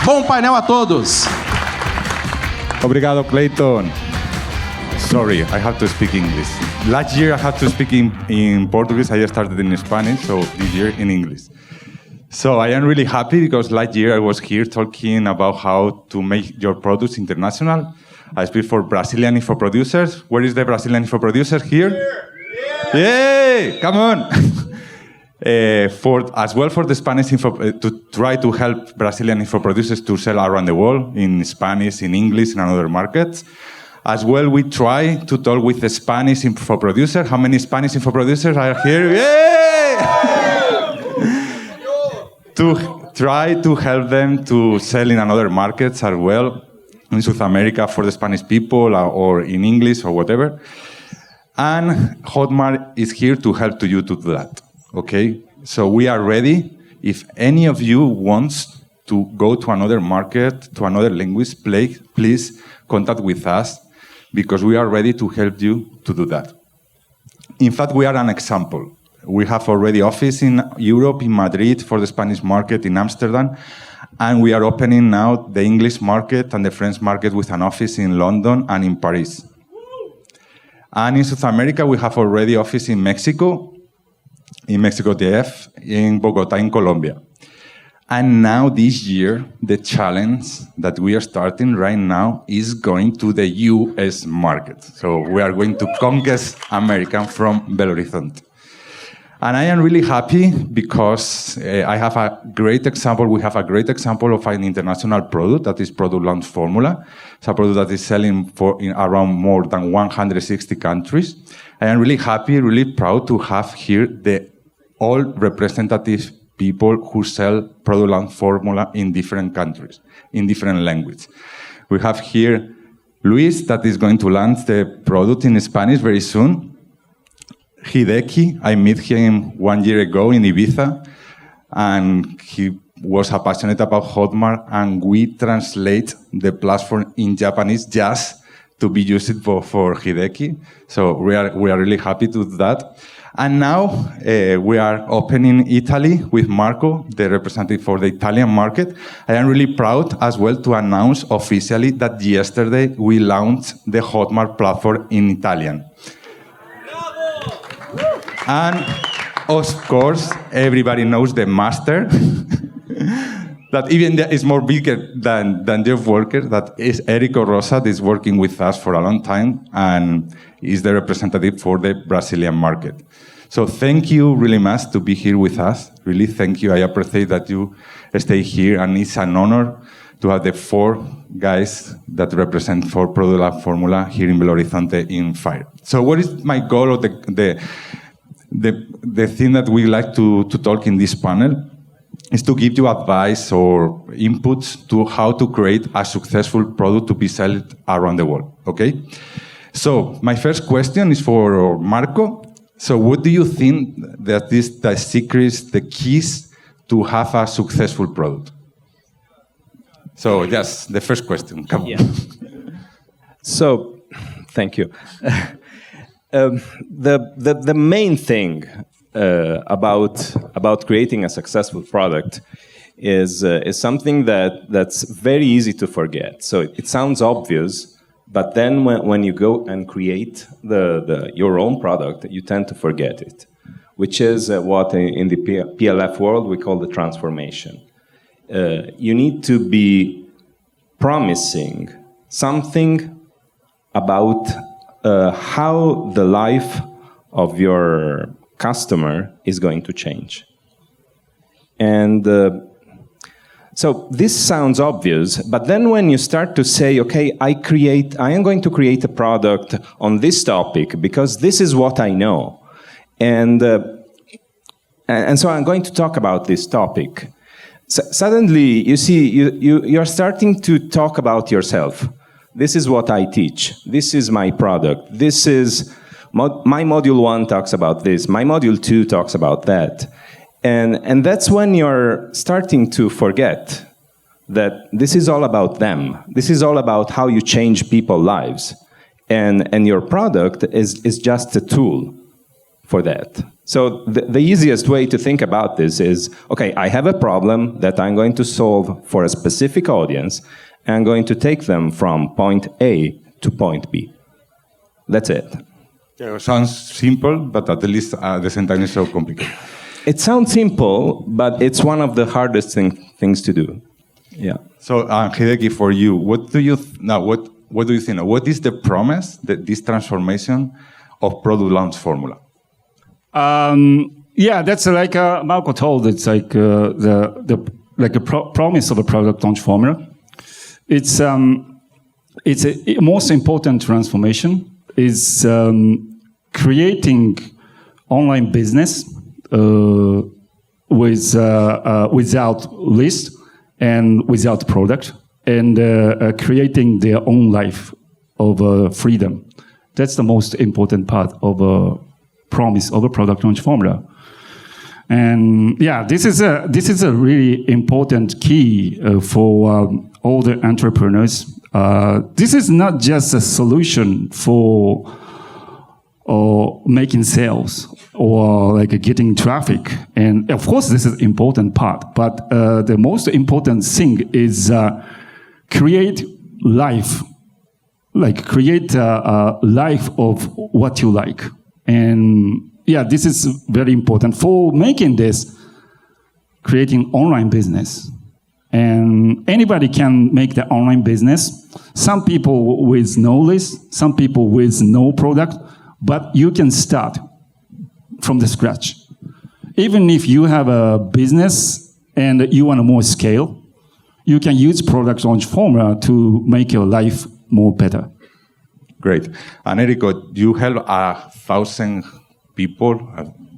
Bom painel a todos. Obrigado, Clayton. Sorry, I have to speak English. Last year I had to speak in Portuguese. I started in Spanish, so this year in English. So I am really happy because last year I was here talking about how to make your products international. I speak for Brazilian info producers. Where is the Brazilian info producers here? Yay! Come on! As well for the Spanish info, to try to help Brazilian info producers to sell around the world in Spanish, in English, in other markets. As well, we try to talk with the Spanish info producers. How many Spanish info producers are here? Yay! To try to help them to sell in another markets as well, in South America for the Spanish people or in English or whatever. And Hotmart is here to help you to do that. Okay, so we are ready. If any of you wants to go to another market, to another language, please contact with us because we are ready to help you to do that. In fact, we are an example. We have already office in Europe, in Madrid, for the Spanish market, in Amsterdam, and we are opening now the English market and the French market with an office in London and in Paris. And in South America, we have already office in Mexico DF, in Bogota, in Colombia. And now this year, the challenge that we are starting right now is going to the US market. So we are going to conquer America from Belo Horizonte. And I am really happy because I have a great example. We have a great example of an international product that is product launch Fórmula. It's a product that is selling in around more than 160 countries. I am really happy, really proud to have here the all representative people who sell product launch Fórmula in different countries, in different languages. We have here Luis that is going to launch the product in Spanish very soon. Hideki, I met him 1 year ago in Ibiza, and he was passionate about Hotmart, and we translate the platform in Japanese just to be used for Hideki. So we are really happy to do that. And now we are opening Italy with Marco, the representative for the Italian market. I am really proud as well to announce officially that yesterday we launched the Hotmart platform in Italian. And of course, everybody knows the master that even is more bigger than Jeff Walker, that is Erico Rocha, that is working with us for a long time and is the representative for the Brazilian market. So thank you really much to be here with us. Really, thank you. I appreciate that you stay here, and it's an honor to have the 4 guys that represent 4 product lab Fórmula here in Belo Horizonte in FIRE. So what is my goal, or the thing that we like to talk in this panel is to give you advice or inputs to how to create a successful product to be sold around the world, okay? So my first question is for Marco. So what do you think that is the secrets, the keys to have a successful product? So yes, the first question. Come on. So, thank you. The main thing about creating a successful product is something that's very easy to forget. So it sounds obvious, but then when you go and create your own product, you tend to forget it, which is what in the PLF world we call the transformation. You need to be promising something about how the life of your customer is going to change. And so this sounds obvious, but then when you start to say, okay, I am going to create a product on this topic because this is what I know. And so I'm going to talk about this topic. Suddenly, you see, you're starting to talk about yourself. This is what I teach. This is my product. This is my module 1 talks about this. My module 2 talks about that. And that's when you're starting to forget that this is all about them. This is all about how you change people's lives. And your product is just a tool for that. So the easiest way to think about this is, okay, I have a problem that I'm going to solve for a specific audience, and I'm going to take them from point A to point B. That's it. Yeah, it sounds simple, but at least at the same time it's so complicated. It sounds simple, but it's one of the hardest things to do. Yeah. So, Hideki, for you, what do you think? What is the promise that this transformation of product launch formula? Yeah, that's like Marco told. It's like promise of a product launch formula. It's a most important transformation is creating online business without list and without product, and creating their own life of freedom. That's the most important part of a promise of a product launch formula. And yeah, this is a really important key for all the entrepreneurs. This is not just a solution for making sales or like getting traffic. And of course, this is an important part. But the most important thing is create life, like create a life of what you like. And yeah, this is very important for making this, creating online business. And anybody can make the online business. Some people with no list, some people with no product, but you can start from the scratch. Even if you have a business and you want a more scale, you can use product launch formula to make your life more better. Great. And Erico, you help 1,000 people,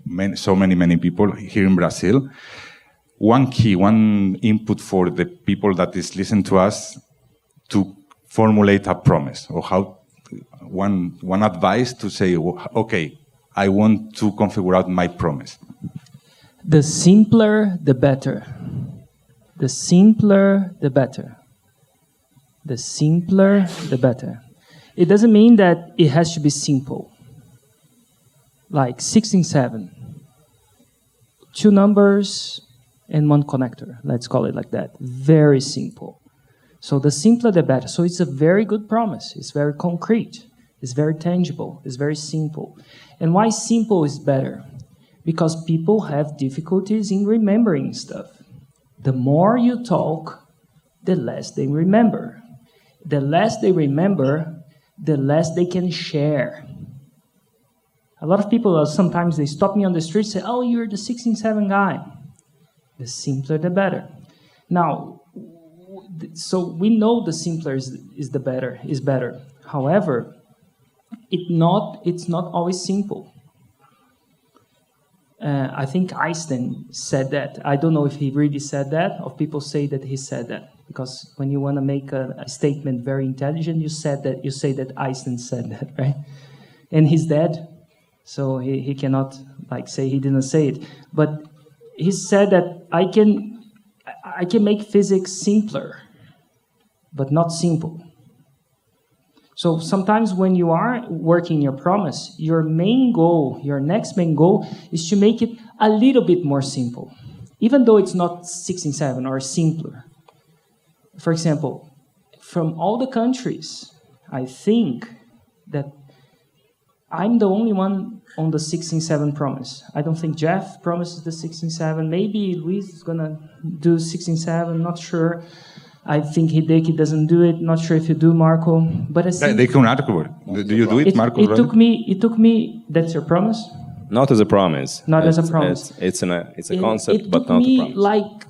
many people here in Brazil. One input for the people that is listening to us to formulate a promise, or one advice to say, okay, I want to configure out my promise. The simpler, the better. The simpler, the better. The simpler, the better. It doesn't mean that it has to be simple. Like 16-7. 2 numbers and 1 connector. Let's call it like that. Very simple. So the simpler, the better. So it's a very good promise. It's very concrete. It's very tangible. It's very simple. And why simple is better? Because people have difficulties in remembering stuff. The more you talk, the less they remember. The less they remember, the less they can share. A lot of people, sometimes they stop me on the street and say, oh, you're the 16-7 guy. The simpler, the better. Now, so we know the simpler is better. However, it's not always simple. I think Einstein said that. I don't know if he really said that, or people say that he said that. Because when you want to make a statement very intelligent, you say that Einstein said that, right? And he's dead, so he cannot say he didn't say it. But he said that I can make physics simpler, but not simple. So sometimes when you are working your promise, your next main goal is to make it a little bit more simple, even though it's not 16-7 or simpler. For example, from all the countries, I think that I'm the only one on the 16-7 promise. I don't think Jeff promises the 16-7. Maybe Luis is going to do 16-7, not sure. I think Hideki doesn't do it. Not sure if you do, Marco. But I think they can article. Do you do it, Marco? It took me. That's your promise? Not as a promise. Not as a promise. It's a concept, but not a promise. It took me like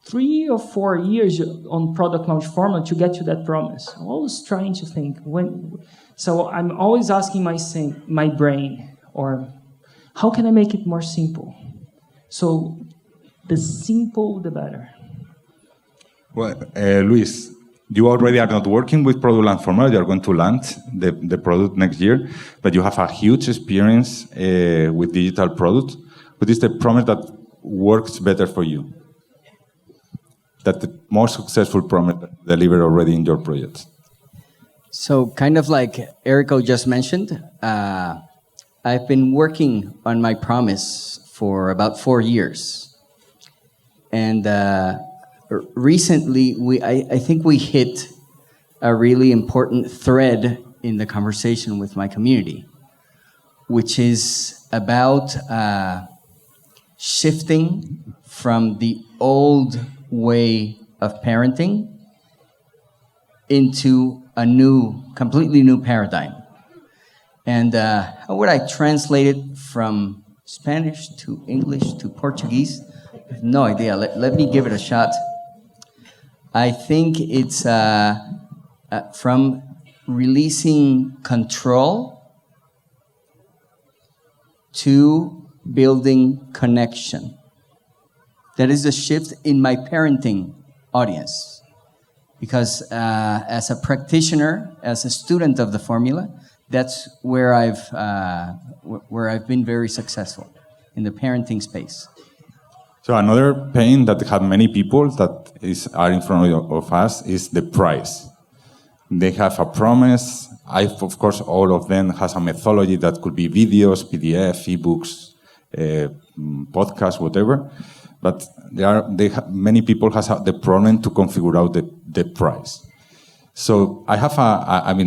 3 or 4 years on product launch formula to get to that promise. I'm always trying to think so I'm always asking my brain, or how can I make it more simple? So the simple, the better. Well, Luis, you already are not working with product launch formula. You are going to launch the product next year, but you have a huge experience with digital product. What is the promise that works better for you? That the more successful promise delivered already in your project? So kind of like Erico just mentioned, I've been working on my promise for about 4 years. And recently, I think we hit a really important thread in the conversation with my community, which is about shifting from the old way of parenting into a completely new paradigm. And how would I translate it from Spanish to English to Portuguese? I have no idea. Let me give it a shot. I think it's from releasing control to building connection. That is a shift in my parenting audience. Because as a practitioner, as a student of the formula, that's where I've been very successful, in the parenting space. So another pain that have many people that are in front of us is the price. They have a promise. Of course, all of them has a methodology that could be videos, PDF, ebooks, podcasts, whatever. But many people has the problem to configure out the price. So I have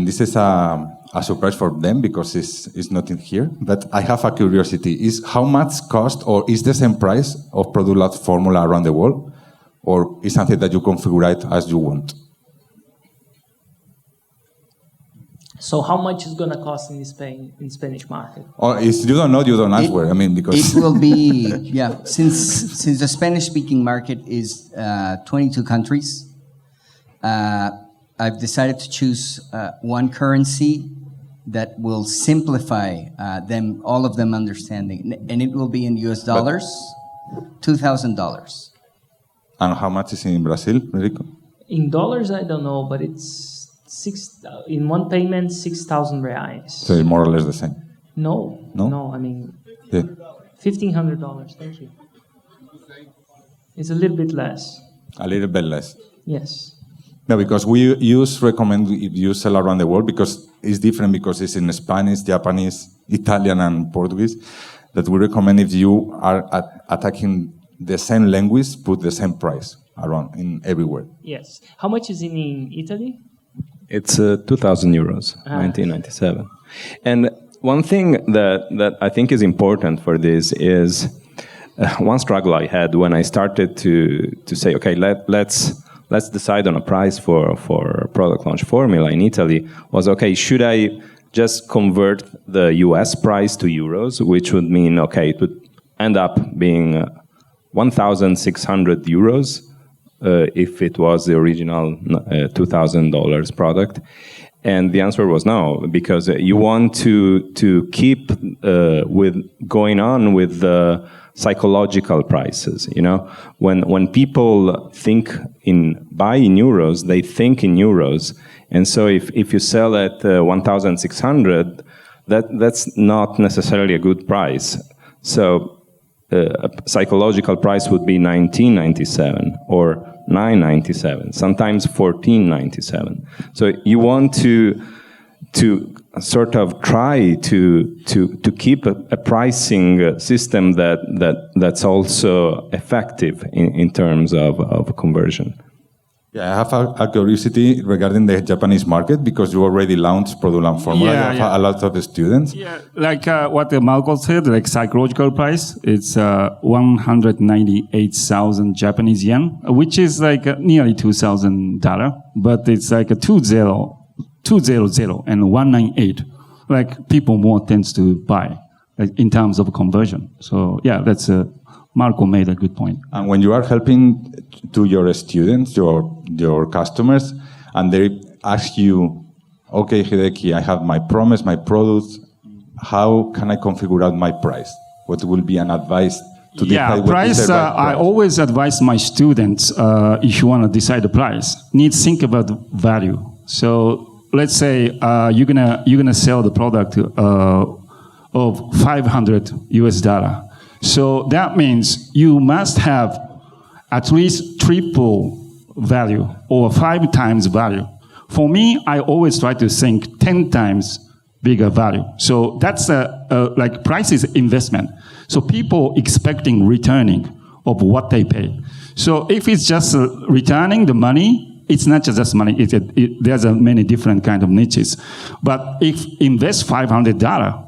this is a surprise for them because it's not in here. But I have a curiosity: is how much cost, or is the same price of product like Fórmula around the world, or is something that you configure it as you want? So how much is going to cost in Spain, in Spanish market? Or if you don't know, you don't answer. Because it will be since the Spanish-speaking market is 22 countries. I've decided to choose one currency that will simplify all of them understanding, and it will be in US dollars, $2,000. And how much is in Brazil, Erico? In dollars, I don't know, but it's in one payment, 6,000 reais. So it's more or less the same. No. Yeah. $1,500. Thank you. It's a little bit less. A little bit less. Yes. No, because we recommend if you sell around the world, because it's different, because it's in Spanish, Japanese, Italian, and Portuguese, that we recommend if you are attacking the same language, put the same price around in everywhere. Yes. How much is in Italy? It's 2,000 euros, 1997. And one thing that I think is important for this is one struggle I had when I started to say, okay, let's decide on a price for product launch Formula in Italy, was, okay, should I just convert the US price to euros, which would mean, okay, it would end up being 1,600 euros if it was the original $2,000 product. And the answer was no, because you want to keep with going on with the psychological prices. When people buy in euros, they think in euros, and so if you sell at 1,600, that's not necessarily a good price. So a psychological price would be 1997 or 997, sometimes 1497. So you want to sort of try to keep a pricing system that's also effective in terms of conversion. Yeah, I have a curiosity regarding the Japanese market, because you already launched Product Formula. You have a lot of the students. Yeah, like what Marco said, like psychological price, it's 198,000 Japanese yen, which is like nearly $2,000, but it's like a 200 and 198. Like people more tends to buy, like, in terms of conversion. So yeah, that's Marco made a good point. And when you are helping to your students, your customers, and they ask you, okay, Hideki, I have my promise, my product, how can I configure out my price? What will be an advice to decide what price, is the right price? I always advise my students, if you want to decide the price, need to think about the value. So let's say you're gonna sell the product of $500 US. So that means you must have at least triple value or 5 times value. For me, I always try to think 10 times bigger value. So that's like price is investment. So people expecting returning of what they pay. So if it's just returning the money, it's not just money. There's many different kind of niches. But if invest $500,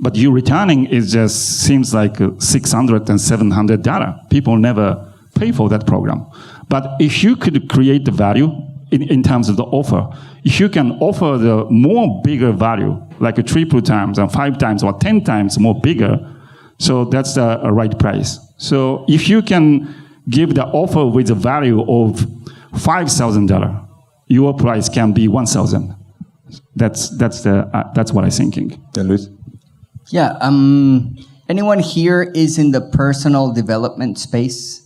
but you returning it just seems like $600 and $700. People never pay for that program. But if you could create the value in terms of the offer, if you can offer the more bigger value, like a triple times and 5 times or 10 times more bigger, so that's the right price. So if you can give the offer with a value of $5,000, your price can be $1,000. That's what I'm thinking. Yeah, Luis? Yeah. Anyone here is in the personal development space?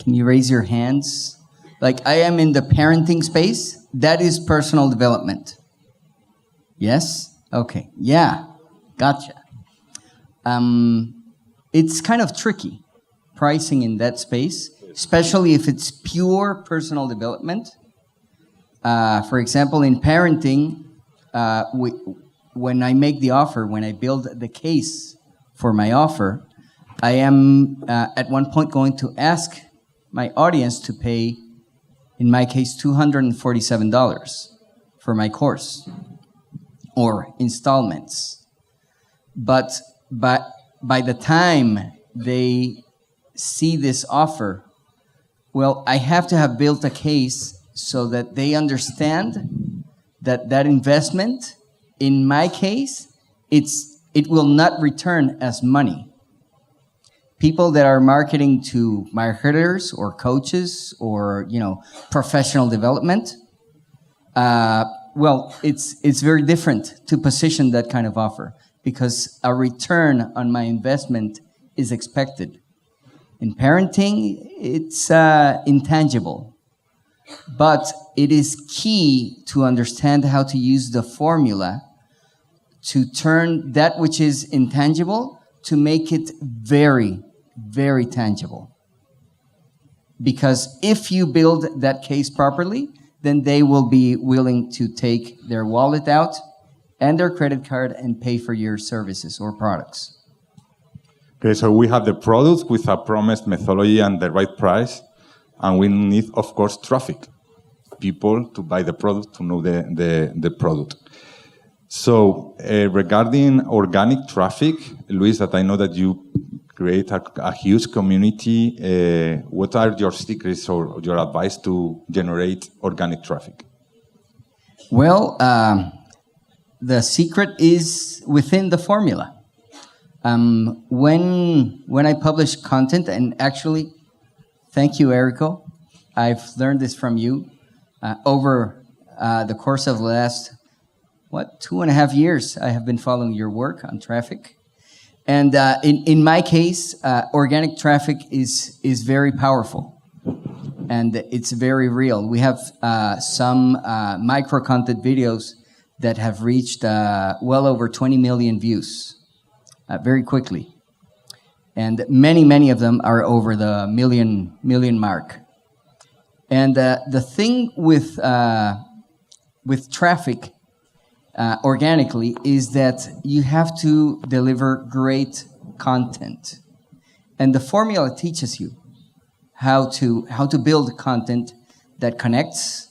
Can you raise your hands? Like, I am in the parenting space. That is personal development. Yes? Okay. Yeah. Gotcha. It's kind of tricky, pricing in that space, especially if it's pure personal development. For example, in parenting, when I make the offer, when I build the case for my offer, I am at one point going to ask my audience to pay, in my case, $247 for my course or installments. But by the time they see this offer, well, I have to have built a case so that they understand that that investment, in my case, it will not return as money. People that are marketing to marketers or coaches or professional development, well, it's very different to position that kind of offer because a return on my investment is expected. In parenting, it's intangible, but it is key to understand how to use the formula to turn that which is intangible to make it very, very tangible. Because if you build that case properly, then they will be willing to take their wallet out and their credit card and pay for your services or products. Okay, so we have the product with a promised methodology and the right price, and we need, of course, traffic. People to buy the product, to know the product. So regarding organic traffic, Luis, that I know that you create a huge community, what are your secrets or your advice to generate organic traffic? Well, the secret is within the formula. When I publish content, and actually, thank you, Erico. I've learned this from you over the course of the last, 2.5 years. I have been following your work on traffic. And in my case, organic traffic is very powerful. And it's very real. We have some micro-content videos that have reached well over 20 million views very quickly. And many of them are over the million mark. And the thing with traffic organically is that you have to deliver great content. And the formula teaches you how to build content that connects.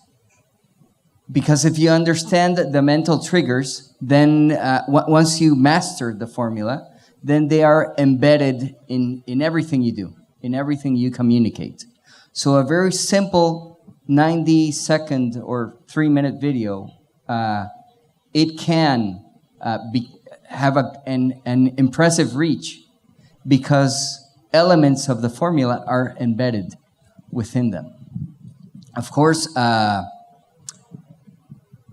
Because if you understand the mental triggers, then once you master the formula, then they are embedded in everything you do, in everything you communicate. So a very simple 90-second or 3-minute video, it can have an impressive reach because elements of the formula are embedded within them. Of course,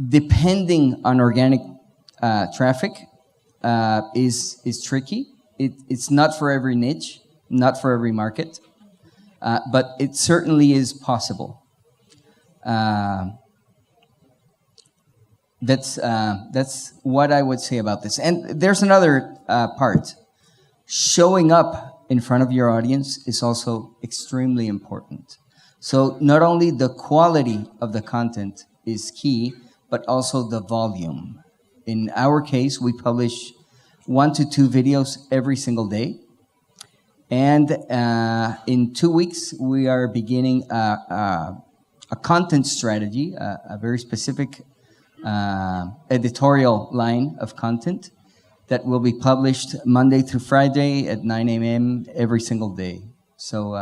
depending on organic traffic is tricky. It's not for every niche, not for every market, but it certainly is possible. That's what I would say about this. And there's another part. Showing up in front of your audience is also extremely important. So not only the quality of the content is key, but also the volume. In our case, we publish 1 to 2 videos every single day. And in 2 weeks, we are beginning a content strategy, a very specific editorial line of content that will be published Monday through Friday at 9 a.m. every single day. So,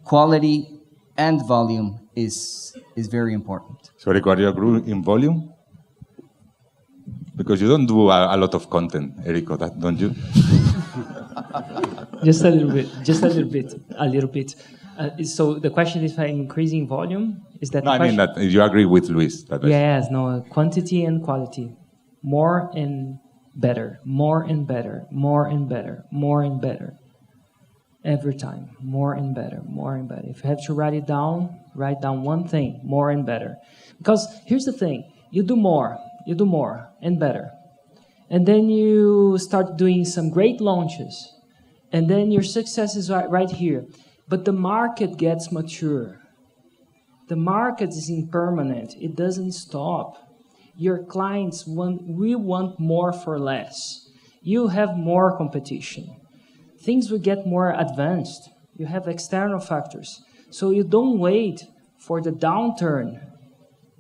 quality and volume is very important. So, Erico, are you agree in volume? Because you don't do a lot of content, Erico, don't you? Just a little bit. So the question is, if I'm increasing volume, is that? No, I mean that you agree with Luis. Yes, no, quantity and quality, more and better, more and better, more and better, more and better. Every time, more and better, more and better. If you have to write down one thing, more and better. Because here's the thing, you do more and better. And then you start doing some great launches. And then your success is right here. But the market gets mature. The market is impermanent. It doesn't stop. Your clients want more for less. You have more competition. Things will get more advanced. You have external factors. So you don't wait for the downturn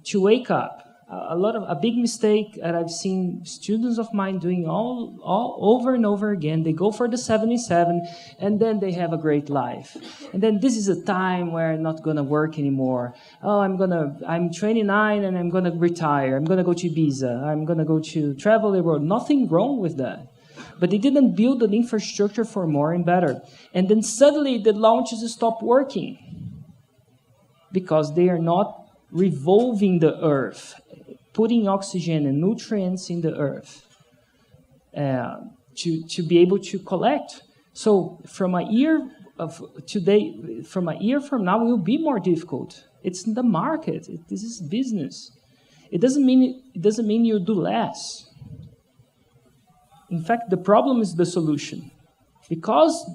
to wake up. A big mistake that I've seen students of mine doing all over and over again. They go for the 77, and then they have a great life. And then this is a time where I'm not gonna work anymore. Oh, I'm 29 and I'm gonna retire. I'm gonna go to Ibiza. I'm gonna go to travel the world. Nothing wrong with that. But they didn't build an infrastructure for more and better. And then suddenly the launches stop working because they are not revolving the earth, putting oxygen and nutrients in the earth to be able to collect. So from a year from now, it will be more difficult. It's the market. This is business. It doesn't mean you do less. In fact, the problem is the solution. Because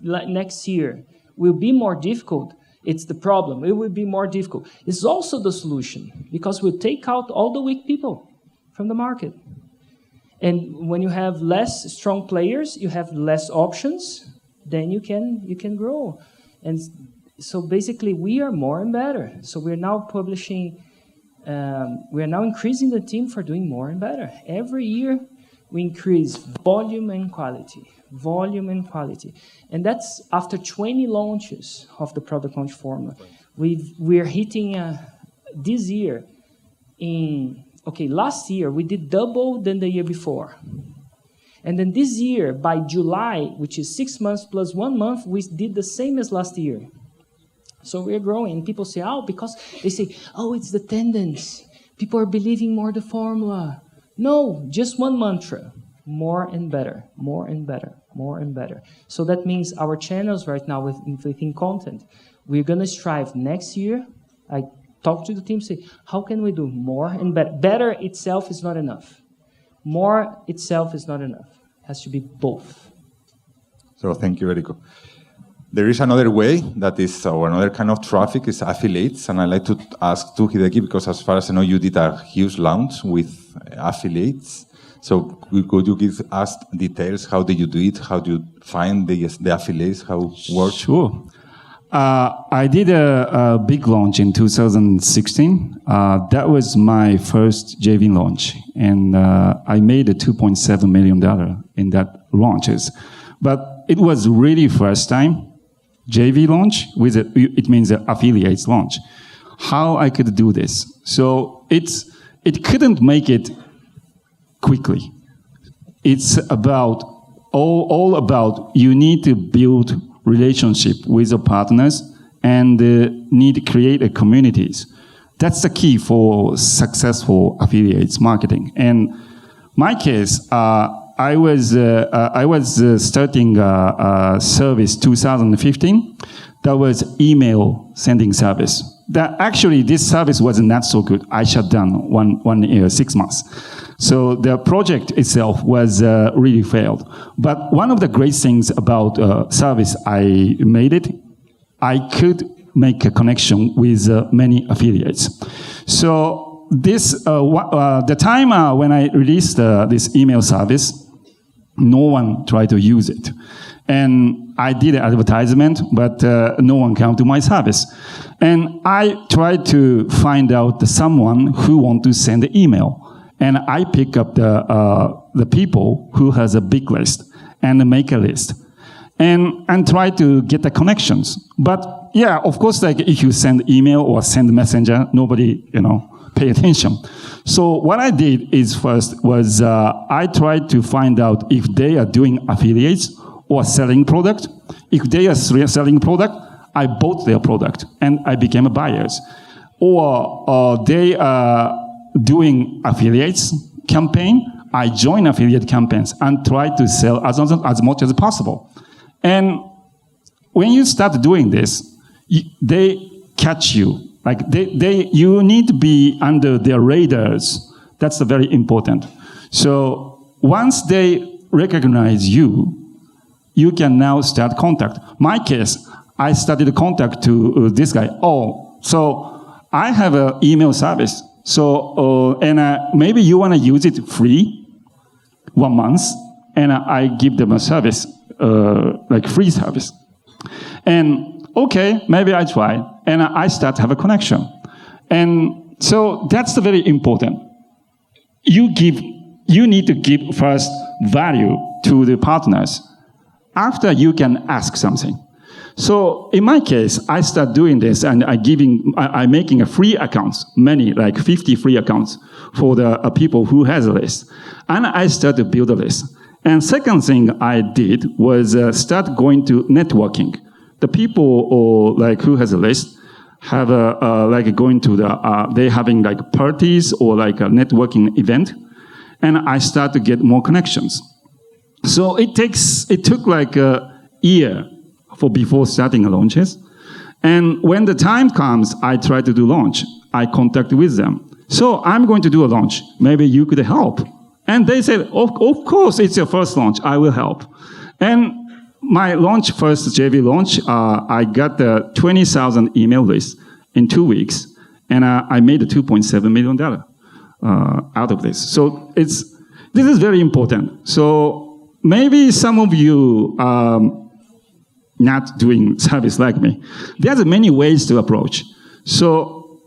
next year will be more difficult, it's the problem. It will be more difficult. It's also the solution, because we'll take out all the weak people from the market. And when you have less strong players, you have less options, then you can grow. And so basically, we are more and better. So we're now publishing, we're now increasing the team for doing more and better. Every year, we increase volume and quality. And that's after 20 launches of the product launch formula. We're hitting this year last year we did double than the year before. And then this year, by July, which is 6 months plus 1 month, we did the same as last year. So we're growing. And people say, because they say, it's the tendance. People are believing more the formula. No, just one mantra. More and better, more and better, more and better. So that means our channels right now within content, we're going to strive next year. I talk to the team, say, how can we do more and better? Better itself is not enough. More itself is not enough. It has to be both. So thank you, Erico. There is another way that is, or another kind of traffic is affiliates. And I'd like to ask to Hideki, because as far as I know, you did a huge launch with affiliates. So could you give us details? How did you do it? How do you find the affiliates? How it works? Sure. I did a big launch in 2016. That was my first JV launch. And I made a $2.7 million in that launches. But it was really first time JV launch with it means the affiliates launch. How I could do this? So it couldn't make it quickly. It's about all about you need to build relationship with the partners and need to create a communities. That's the key for successful affiliates marketing. And my case, I was starting a service 2015. That was email sending service. That actually this service was not so good. I shut down one year, 6 months. So the project itself was really failed. But one of the great things about service I made it, I could make a connection with many affiliates. So the time when I released this email service, no one tried to use it. And I did an advertisement, but no one came to my service. And I tried to find out someone who want to send an email. And I pick up the people who has a big list and make a list. And try to get the connections. But yeah, of course, like if you send email or send messenger, nobody, pay attention. So what I did is I tried to find out if they are doing affiliates or selling product. If they are selling product, I bought their product and I became a buyers. Or they are doing affiliates campaign, I join affiliate campaigns and try to sell as much as possible. And when you start doing this, they catch you. Like you need to be under their radars. That's very important. So once they recognize you, you can now start contact. My case, I started contact to this guy. Oh, so I have an email service. So maybe you want to use it free, 1 month, and I give them a service, like free service. And okay, maybe I try, and I start to have a connection. And so that's very important. You need to give first value to the partners. After you can ask something. So in my case, I start doing this and I'm making a free accounts, many, like 50 free accounts for the people who has a list. And I start to build a list. And second thing I did was start going to networking. The people who has a list have going to they having like parties or like a networking event. And I start to get more connections. So it took like a year before starting launches. And when the time comes, I try to do launch. I contact with them. So I'm going to do a launch. Maybe you could help. And they said, of course, it's your first launch. I will help. And my first JV launch, I got the 20,000 email list in 2 weeks. And I made $2.7 million out of this. So this is very important. So maybe some of you not doing service like me. There's many ways to approach. So,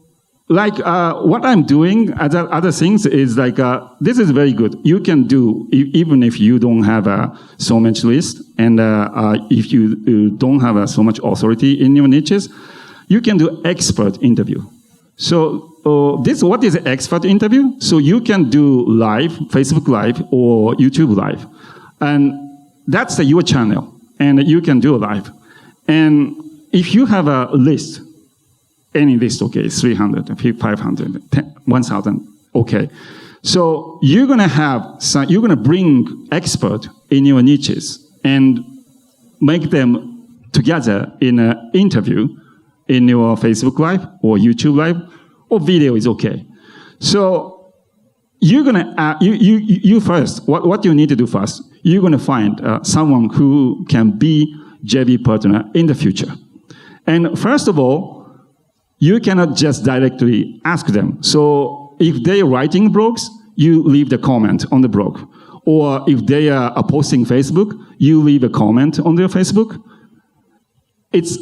like what I'm doing, other things is like this is very good. You can do even if you don't have so much list, and if you don't have so much authority in your niches, you can do expert interview. So what is an expert interview? So you can do live, Facebook Live or YouTube Live. And that's your channel, and you can do a live. And if you have a list, any list, okay, 300, 500, 1,000, okay. So you're gonna bring expert in your niches and make them together in an interview in your Facebook Live or YouTube Live, or video is okay. So you're gonna you first. What you need to do first? You're gonna find someone who can be JV partner in the future. And first of all, you cannot just directly ask them. So if they're writing blogs, you leave the comment on the blog. Or if they are posting Facebook, you leave a comment on their Facebook. It's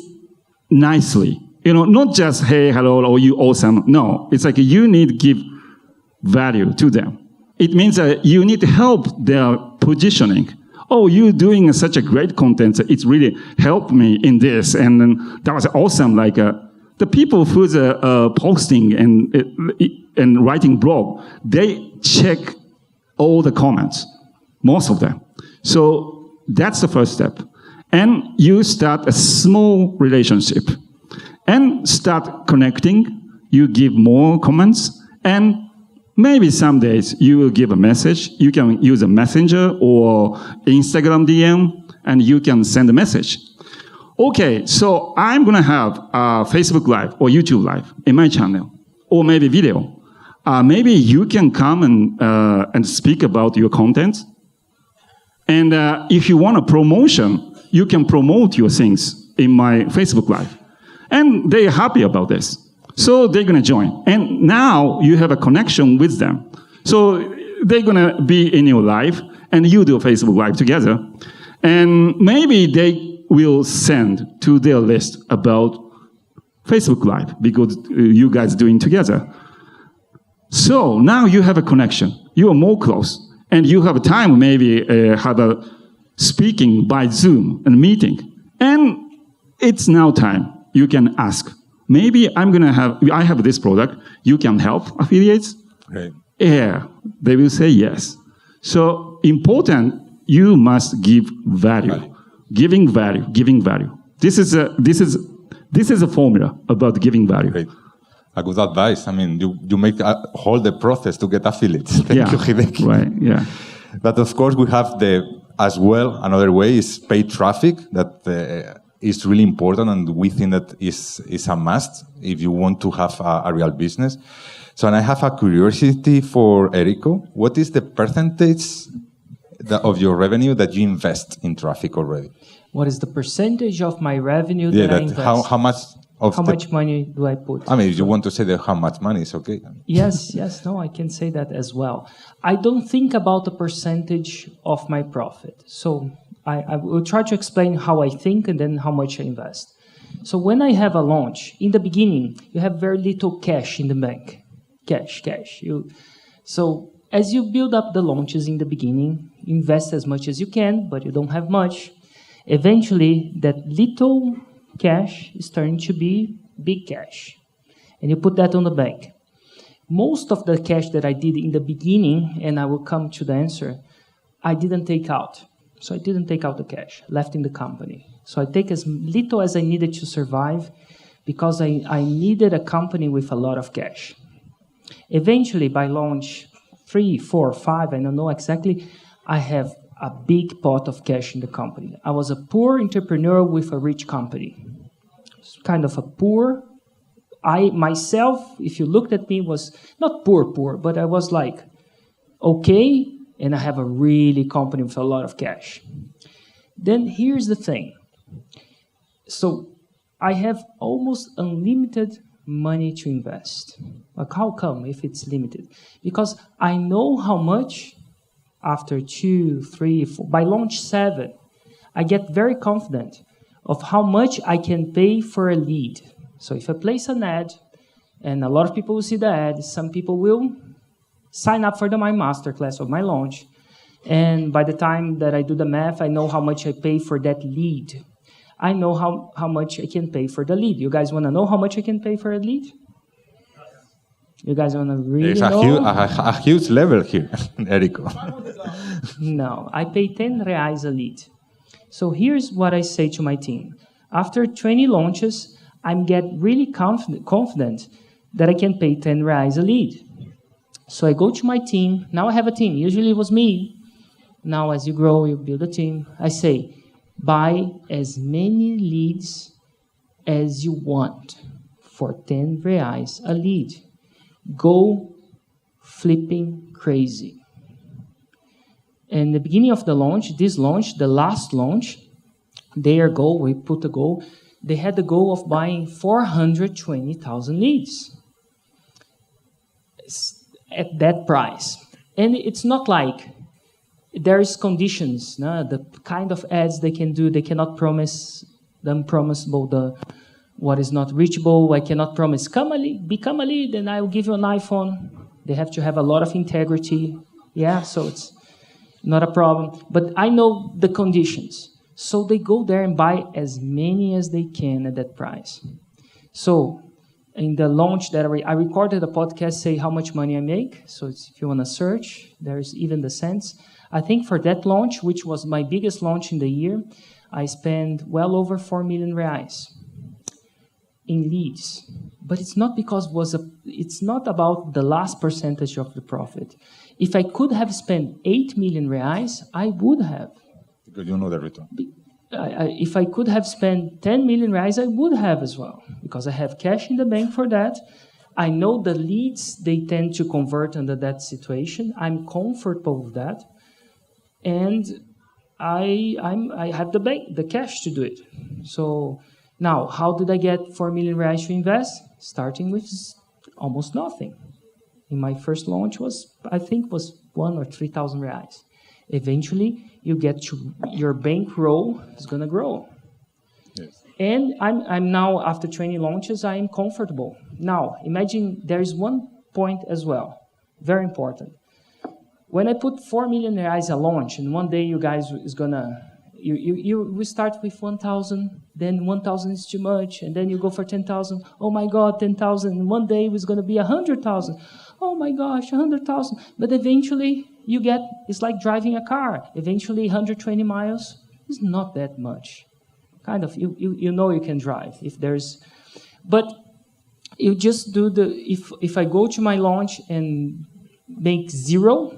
nicely, not just hey, hello, or you awesome. No, it's like you need to give value to them. It means that you need to help their positioning. Oh, you're doing such a great content. It's really helped me in this. And then that was awesome. Like the people who's posting and writing blog, they check all the comments, most of them. So that's the first step. And you start a small relationship and start connecting. You give more comments, and maybe some days you will give a message. You can use a messenger or Instagram DM, and you can send a message. Okay, so I'm going to have a Facebook Live or YouTube Live in my channel, or maybe video. Maybe you can come and speak about your content. And if you want a promotion, you can promote your things in my Facebook Live. And they're happy about this. So they're going to join. And now you have a connection with them. So they're going to be in your life, and you do Facebook Live together. And maybe they will send to their list about Facebook Live because you guys are doing together. So now you have a connection. You are more close. And you have time, maybe have a speaking by Zoom and meeting. And it's now time. You can ask. Maybe I have this product. You can help affiliates? Right. Yeah, they will say yes. So important, you must give value. Giving value. This is a formula about giving value. Great. A good advice. I mean, you make hold the process to get affiliates. Thank you, Hideki. Right, yeah. But of course, we have as well, another way is paid traffic that is really important, and we think that is a must if you want to have a real business. So, and I have a curiosity for Erico. What is the percentage of your revenue that you invest in traffic already? What is the percentage of my revenue that I invest? How much? How much money do I put? I mean, if you want to say how much money, it's okay. Yes, no, I can say that as well. I don't think about the percentage of my profit. So I will try to explain how I think and then how much I invest. So when I have a launch, in the beginning, you have very little cash in the bank. Cash. So as you build up the launches in the beginning, you invest as much as you can, but you don't have much. Eventually, that little cash is turning to be big cash. And you put that on the bank. Most of the cash that I did in the beginning, and I will come to the answer, I didn't take out. So I didn't take out the cash, left in the company. So I take as little as I needed to survive because I needed a company with a lot of cash. Eventually, by launch 3, 4, 5, I don't know exactly, I have a big pot of cash in the company. I was a poor entrepreneur with a rich company. Kind of a poor. I myself, if you looked at me, was not poor, but I was like, okay, and I have a really company with a lot of cash. Then here's the thing. So I have almost unlimited money to invest. Like, how come if it's limited? Because I know how much after 2, 3, 4, by launch 7, I get very confident of how much I can pay for a lead. So if I place an ad, and a lot of people will see the ad, some people will sign up for my masterclass or my launch, and by the time that I do the math, I know how much I pay for that lead. I know how much I can pay for the lead. You guys want to know how much I can pay for a lead? You guys want to really know? There's a huge level here, Erico. No, I pay 10 reais a lead. So here's what I say to my team. After 20 launches, I get really confident that I can pay 10 reais a lead. So I go to my team. Now I have a team. Usually it was me. Now as you grow, you build a team. I say, buy as many leads as you want for 10 reais a lead. Go flipping crazy. In the beginning of the launch, the last launch, we put a goal. They had the goal of buying 420,000 leads at that price. And it's not like there's conditions. No? The kind of ads they can do, they cannot promise them promisable what is not reachable. I cannot promise, become a lead, and I will give you an iPhone. They have to have a lot of integrity. Yeah, so it's not a problem. But I know the conditions. So they go there and buy as many as they can at that price. So in the launch that I recorded a podcast, say how much money I make. So if you want to search, there's even the cents. I think for that launch, which was my biggest launch in the year, I spent well over 4 million reais in leads. But it's not because it's not about the last percentage of the profit. If I could have spent 8 million reais, I would have. Because you know the return. If I could have spent 10 million reais, I would have as well. Because I have cash in the bank for that. I know the leads, they tend to convert under that situation. I'm comfortable with that. And I have the cash to do it. So Now, how did I get 4 million reais to invest? Starting with almost nothing. In my first launch was 1,000 or 3,000 reais. Eventually, you get to your bankroll is going to grow. Yes. And I'm now, after 20 launches, I am comfortable. Now, imagine there is one point as well, very important. When I put 4 million reais a launch, and one day you guys is going to, we start with 1,000, then 1,000 is too much, and then you go for 10,000. Oh my God, 10,000. And one day it's going to be 100,000. Oh my gosh, 100,000. But eventually you get, it's like driving a car. Eventually 120 miles is not that much. Kind of, you know you can drive. But you just do if I go to my launch and make 0,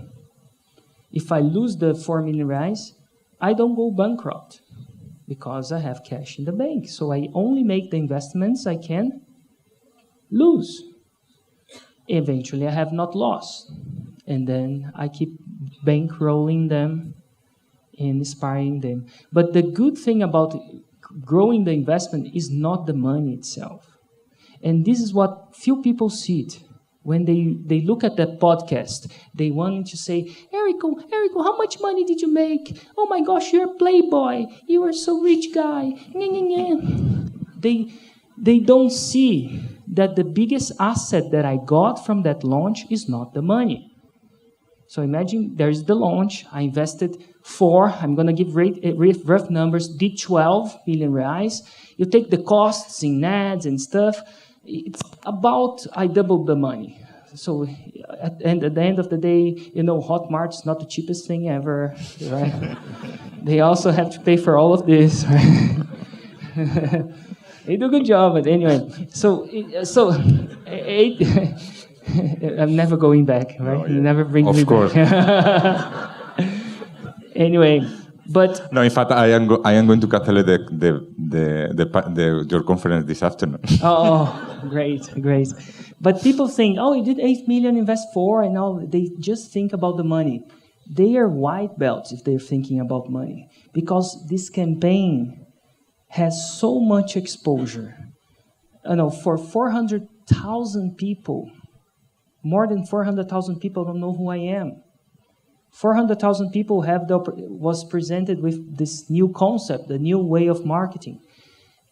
if I lose the 4 million reais, I don't go bankrupt because I have cash in the bank. So I only make the investments I can lose. Eventually, I have not lost. And then I keep bankrolling them and inspiring them. But the good thing about growing the investment is not the money itself. And this is what few people see it. When they look at that podcast, they want to say, Erico, how much money did you make? Oh my gosh, you're a playboy. You are so rich guy. They don't see that the biggest asset that I got from that launch is not the money. So imagine there's the launch. I invested 4, I'm going to give rough numbers, did 12 million reais. You take the costs in ads and stuff, it's about, I doubled the money. So at the end of the day, Hotmart is not the cheapest thing ever, right? They also have to pay for all of this, right? They do a good job, but anyway. So I'm never going back, right? Oh, yeah. You never bring me back. Of course. Anyway, but no. In fact, I am going to cancel your conference this afternoon. Oh, great. But people think, oh, you did 8 million, invest 4, and all. They just think about the money. They are white belts if they're thinking about money, because this campaign has so much exposure. For 400,000 people, more than 400,000 people don't know who I am. 400,000 people was presented with this new concept, the new way of marketing.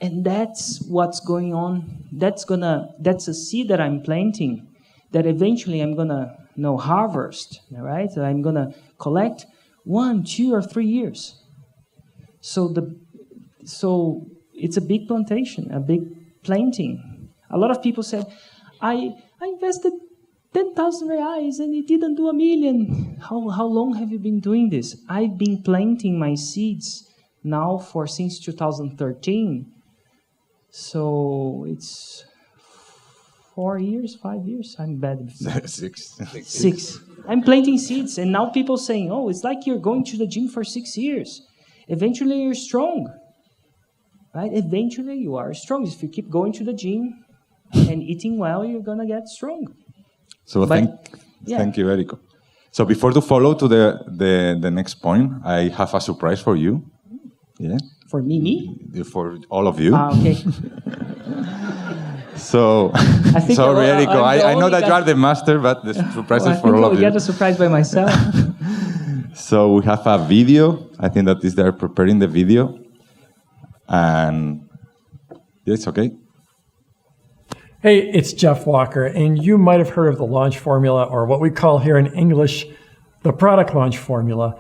And that's what's going on. That's a seed that I'm planting that eventually I'm gonna harvest, right? So I'm gonna collect 1, 2, or 3 years. So it's a big plantation, a big planting. A lot of people said, I invested 10,000 reais and it didn't do 1 million. How long have you been doing this? I've been planting my seeds now since 2013. So it's 4 years, 5 years. I'm bad with 6. I'm planting seeds, and now people saying, "Oh, it's like you're going to the gym for 6 years. Eventually, you're strong, right? Eventually, you are strong. If you keep going to the gym and eating well, you're gonna get strong." So thank you, Erico. So before to follow to the next point, I have a surprise for you. Yeah. For me? For all of you. Okay. So, sorry, Erico. I know that you are the master, but the surprise is for all of you. I get a surprise by myself. So we have a video. I think that is they're preparing the video. And it's okay. Hey, it's Jeff Walker, and you might have heard of the launch formula, or what we call here in English, the product launch formula.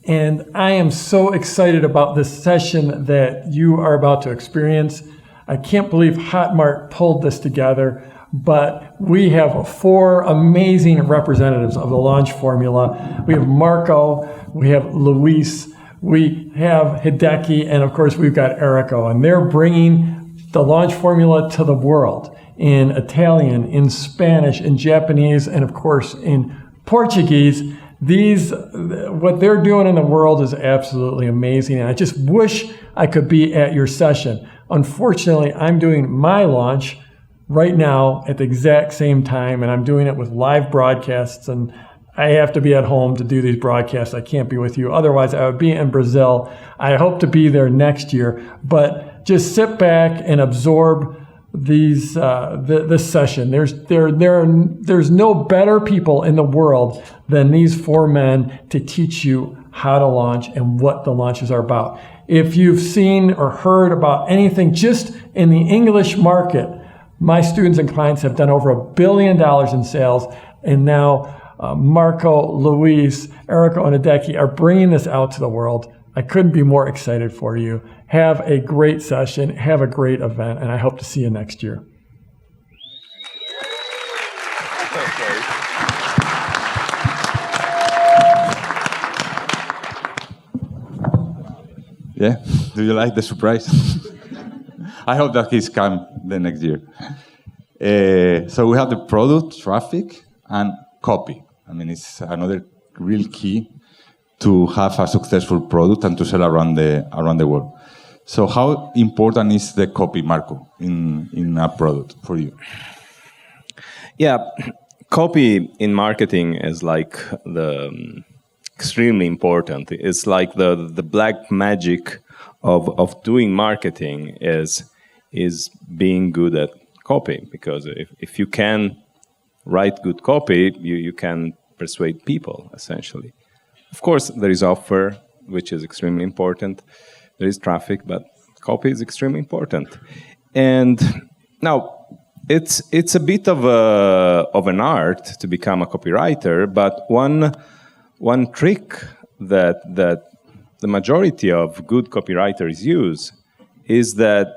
And I am so excited about this session that you are about to experience. I can't believe Hotmart pulled this together, but we have 4 amazing representatives of the launch formula. We have Marco, we have Luis, we have Hideki, and of course we've got Erico, and they're bringing the launch formula to the world in Italian, in Spanish, in Japanese, and of course in Portuguese. What they're doing in the world is absolutely amazing, and I just wish I could be at your session. Unfortunately, I'm doing my launch right now at the exact same time, and I'm doing it with live broadcasts, and I have to be at home to do these broadcasts. I can't be with you. Otherwise, I would be in Brazil. I hope to be there next year, but just sit back and absorb these this session. There's no better people in the world than these four men to teach you how to launch and what the launches are about. If you've seen or heard about anything just in the English market, my students and clients have done over $1 billion in sales, and now Marco, Luis, Erico, and Hideki are bringing this out to the world. I couldn't be more excited for you. Have a great session, have a great event, and I hope to see you next year. Yeah, do you like the surprise? I hope that he's come the next year. So we have the product, traffic, and copy. I mean, it's another real key to have a successful product and to sell around the world. So how important is the copy, Marco, in a product for you? Yeah, copy in marketing is like extremely important. It's like the black magic of doing marketing is being good at copy, because if you can write good copy, you can persuade people, essentially. Of course, there is offer, which is extremely important. There is traffic, but copy is extremely important. And now, it's a bit of an art to become a copywriter, but one trick that the majority of good copywriters use is that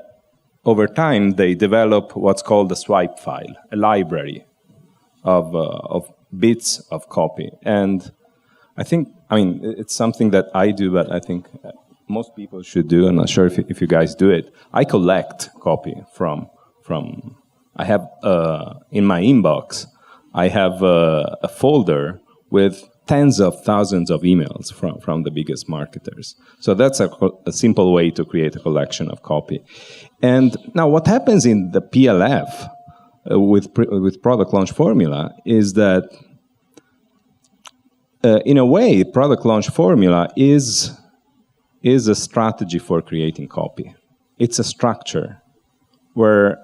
over time they develop what's called a swipe file, a library of bits of copy. And I mean, it's something that I do, but I think most people should do. I'm not sure if you guys do it. I collect copy from I have, in my inbox, I have a folder with tens of thousands of emails from the biggest marketers. So that's a simple way to create a collection of copy. And now what happens in the PLF with Product Launch Formula is that in a way, Product Launch Formula is a strategy for creating copy. It's a structure where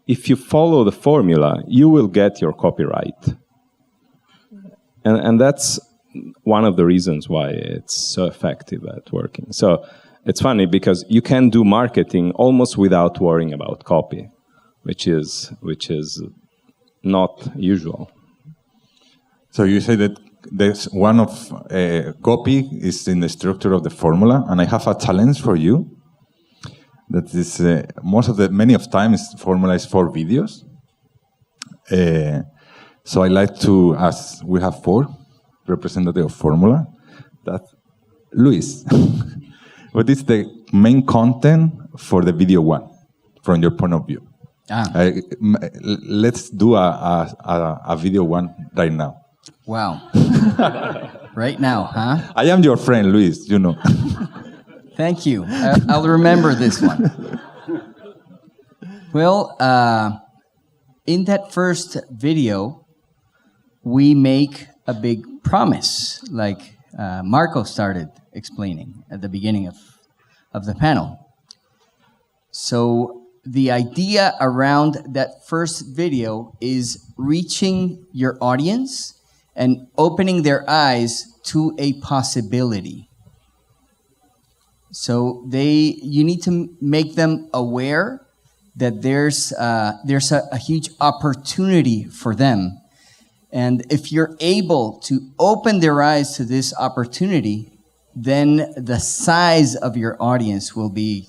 if you follow the formula, you will get your copyright. And that's one of the reasons why it's so effective at working. So it's funny because you can do marketing almost without worrying about copy, which is not usual. So you say that there's one of copy is in the structure of the formula, and I have a challenge for you. That is many of times formula is for videos. So I like to ask. We have 4 representatives of formula. That's Luis. What is the main content for the video 1, from your point of view? Let's do a video 1 right now. Wow. Right now, huh? I am your friend, Luis, you know. Thank you. I'll remember this one. Well, in that first video, we make a big promise, like Marco started explaining at the beginning of the panel. So the idea around that first video is reaching your audience and opening their eyes to a possibility. So you need to make them aware that there's a huge opportunity for them. And if you're able to open their eyes to this opportunity, then the size of your audience will be,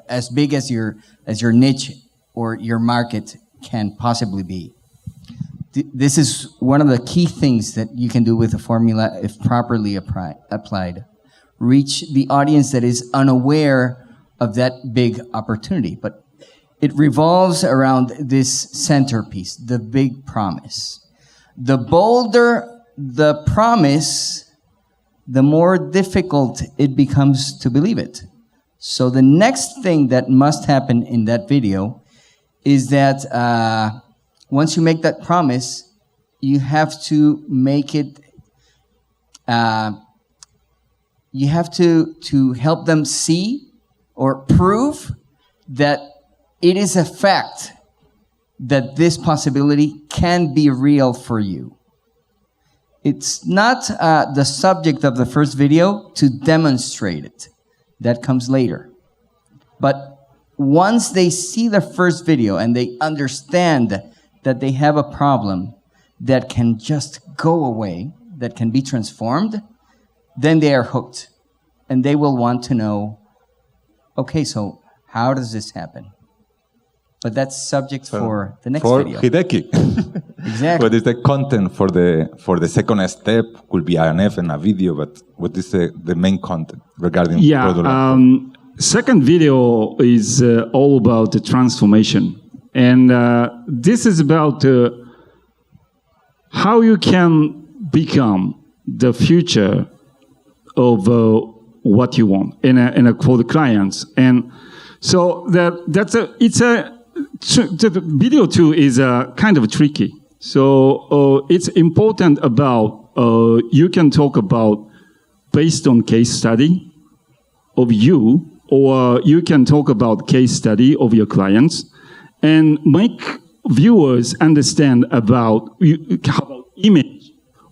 as big as your niche or your market can possibly be. This is one of the key things that you can do with a formula if properly applied. Reach the audience that is unaware of that big opportunity. But it revolves around this centerpiece, the big promise. The bolder the promise, the more difficult it becomes to believe it. So the next thing that must happen in that video is that once you make that promise, you have to make it, you have to help them see or prove that it is a fact that this possibility can be real for you. It's not the subject of the first video to demonstrate it. That comes later. But once they see the first video and they understand that they have a problem that can just go away, that can be transformed, then they are hooked. And they will want to know, okay, so how does this happen? But that's subject for the next video. For Hideki. Exactly. What is the content for the second step? Could be INF and a video, but what is the main content regarding product launch? Second video is all about the transformation. And this is about how you can become the future of what you want for the clients. And so the video two is kind of tricky. So it's important about, you can talk about based on case study of you, or you can talk about case study of your clients and make viewers understand about image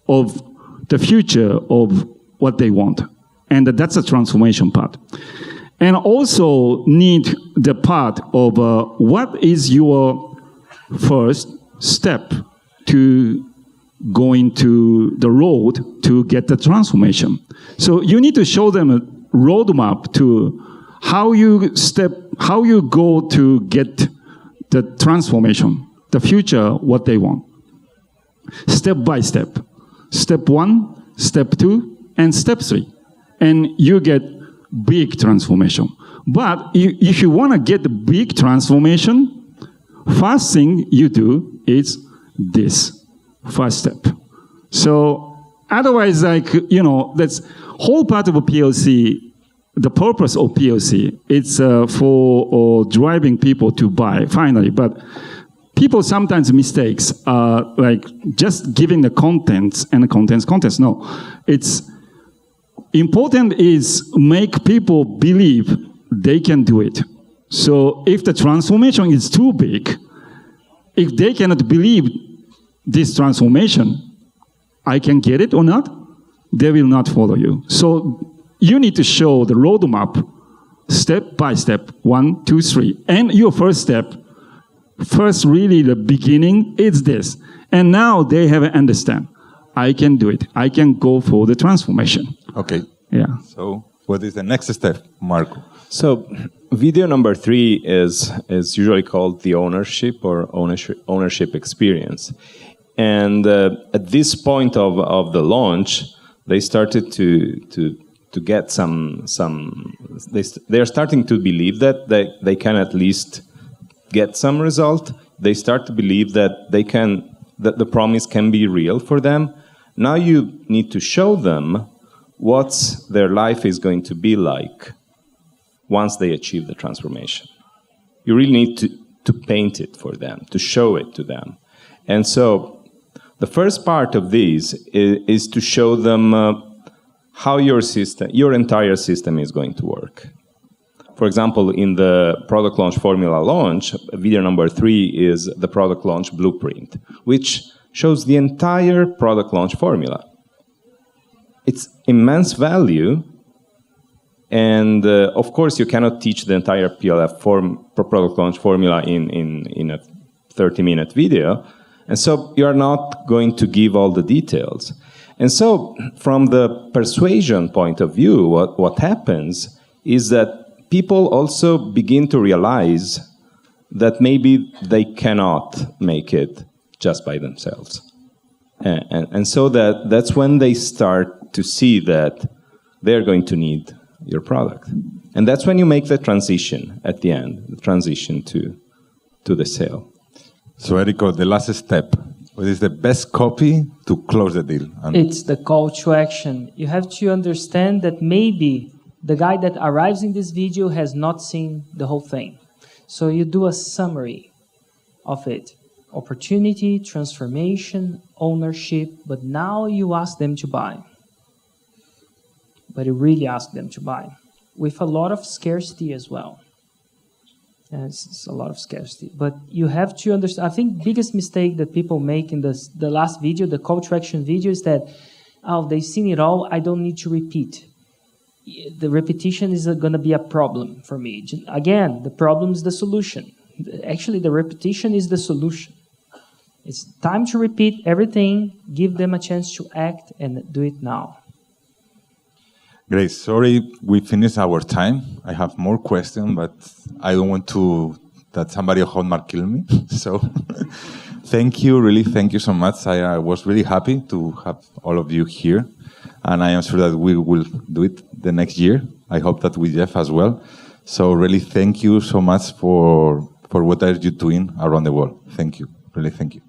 of the future of what they want. And that's a transformation part. And also need the part of what is your first step to going to the road to get the transformation. So you need to show them a roadmap to how you go to get the transformation, the future, what they want. Step by step. Step 1, step 2, and step 3. And you get big transformation. But if you want to get the big transformation, first thing you do is this first step. So otherwise, that's whole part of a PLC. The purpose of PLC, it's for driving people to buy finally. But people sometimes mistakes like just giving the contents and the contents. No, it's important is make people believe they can do it. So if the transformation is too big, if they cannot believe this transformation, I can get it or not, they will not follow you. So you need to show the roadmap step by step, 1, 2, 3. And your first step, really the beginning is this. And now they have understand. I can do it. I can go for the transformation. Okay. Yeah. So what is the next step, Marco? So video number 3 is usually called the ownership or ownership experience. And at this point of the launch, they started to get they're starting to believe that they can at least get some result. They start to believe that that the promise can be real for them. Now you need to show them what their life is going to be like once they achieve the transformation. You really need to paint it for them, to show it to them. And so the first part of this is to show them how your entire system is going to work. For example, in the product launch formula launch, video number 3 is the product launch blueprint, which shows the entire product launch formula. It's immense value, and of course you cannot teach the entire PLF product launch formula in a 30-minute video, and so you are not going to give all the details. And so from the persuasion point of view, what happens is that people also begin to realize that maybe they cannot make it just by themselves. And so that's when they start to see that they're going to need your product. And that's when you make the transition at the end, the transition to the sale. So Erico, the last step, what is the best copy to close the deal? It's the call to action. You have to understand that maybe the guy that arrives in this video has not seen the whole thing. So you do a summary of it. Opportunity, transformation, ownership, but now you ask them to buy. But you really ask them to buy. With a lot of scarcity as well. It's a lot of scarcity. But you have to understand, I think biggest mistake that people make in the last video, the call to action video, is that, they've seen it all, I don't need to repeat. The repetition is going to be a problem for me. Again, the problem is the solution. Actually, the repetition is the solution. It's time to repeat everything, give them a chance to act, and do it now. Great. Sorry, we finished our time. I have more questions, but I don't want that somebody at Hotmart kill me. So thank you, really, thank you so much. I was really happy to have all of you here. And I am sure that we will do it the next year. I hope that with Jeff as well. So really thank you so much for what are you doing around the world. Thank you. Really, thank you.